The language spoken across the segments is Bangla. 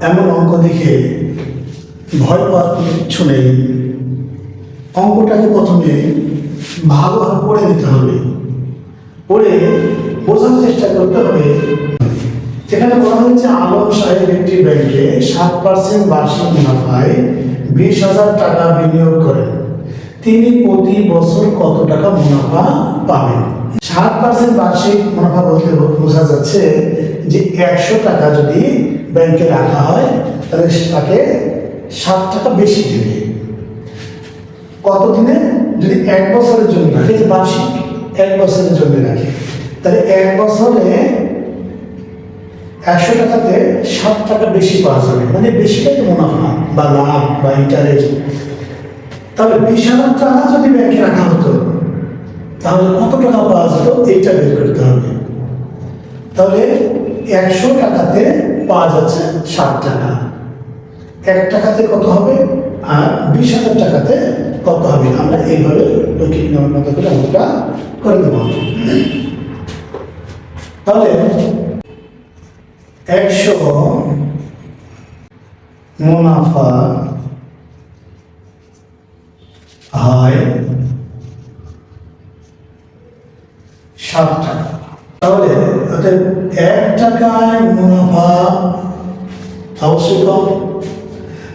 এমন অঙ্ক দেখে ভয় পাওয়ার কোনো কিচ্ছু নেই। অঙ্কটাকে প্রথমে ভালোভাবে পড়ে নিতে হবে, পড়ে বোঝার চেষ্টা করতে হবে। যেখানে বলা হয়েছে আলম সাহেব একটি ব্যাংকে 7% বার্ষিক মুনাফায় 20,000 টাকা বিনিয়োগ করেন, তিনি প্রতি বছর কত টাকা মুনাফা পাবেন? 7% বার্ষিক মুনাফা বলতে বোঝা যাচ্ছে যে 100 টাকা যদি ব্যাংকে রাখা হয় তাহলে তাকে 7 টাকা বেশি দেবে। কতদিনে? যদি 1 বছরের জন্য রাখে, যে বার্ষিক 1 বছরের জন্য রাখে, তাহলে 1 বছরে 100 টাকাতে 7 টাকা বেশি পাওয়া যাবে, মানে বেশিটাই তো মুনাফা বা লাভ বা ইন্টারেস্ট। তাহলে 20,000 টাকা যদি ব্যাংকে রাখা হতো তাহলে কত টাকা পাওয়া যেত এইটা বের করতে হবে। তাহলে 100 টাকাতে পাওয়া যাচ্ছে 7 টাকা, 1 টাকাতে কত হবে আর 20,000 টাকাতে কত হবে? আমরা এইভাবে লৌকিক নিয়মের মতো করে অঙ্কটা করে দেব। তাহলে 100 মুনাফা হয় 7 টাকা। তাহলে 1 টাকায় মুনাফা অবশ্যই কম,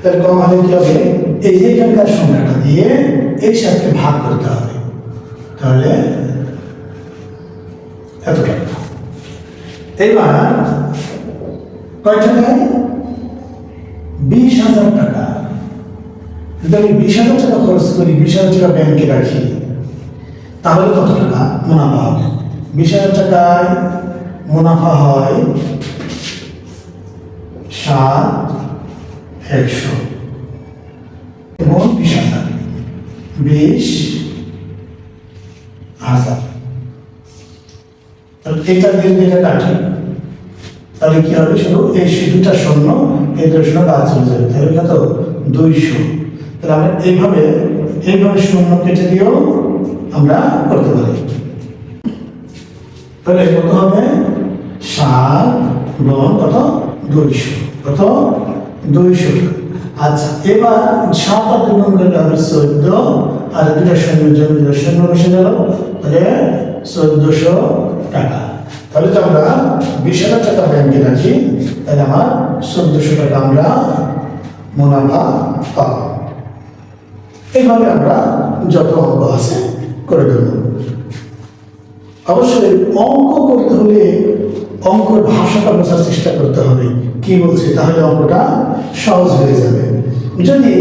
তাহলে কম হলে কি হবে? এই যে এখানকার সংখ্যাটা দিয়ে এই সাথে ভাগ করতে হবে, তাহলে এত টাকা। এবার কয় টাকায়? 20,000 টাকা। যদি আমি 20,000 টাকা খরচ করি, 20,000 টাকা ব্যাংকে রাখি, তাহলে কত টাকা মুনাফা হবে? 20,000 টাকায় মুনাফা হয় 7,100 এবং 20,000, 20,000। তাহলে এটা দিয়ে এটা কাটি, তাহলে কি হবে? শুধু এই দুটা শূন্য, এই দুটো শূন্য বাদ চলে যাবে, তাহলে কত? 200। তাহলে আমরা এইভাবে শূন্য কেটে দিয়েও আমরা করতে পারি। তাহলে কত হবে? 7 গুণ কত? 200, কত? 200। আচ্ছা, এবার 7 আর 2 গুণ করলে হবে 14, আর দুটা শূন্য জন্য শূন্য বসে গেল, তাহলে 1400 টাকা। তাহলে তো আমরা 20,000 টাকা ব্যাংকে রাখি, তাহলে আমার 1400 টাকা আমরা মুনাফা পাব। এইভাবে আমরা যত অঙ্ক আছে করে দেব। অবশ্যই অঙ্ক করতে হলে অঙ্কের ভাষাটা বোঝার চেষ্টা করতে হবে কি বলছে, তাহলে অঙ্কটা সহজ হয়ে যাবে। যদি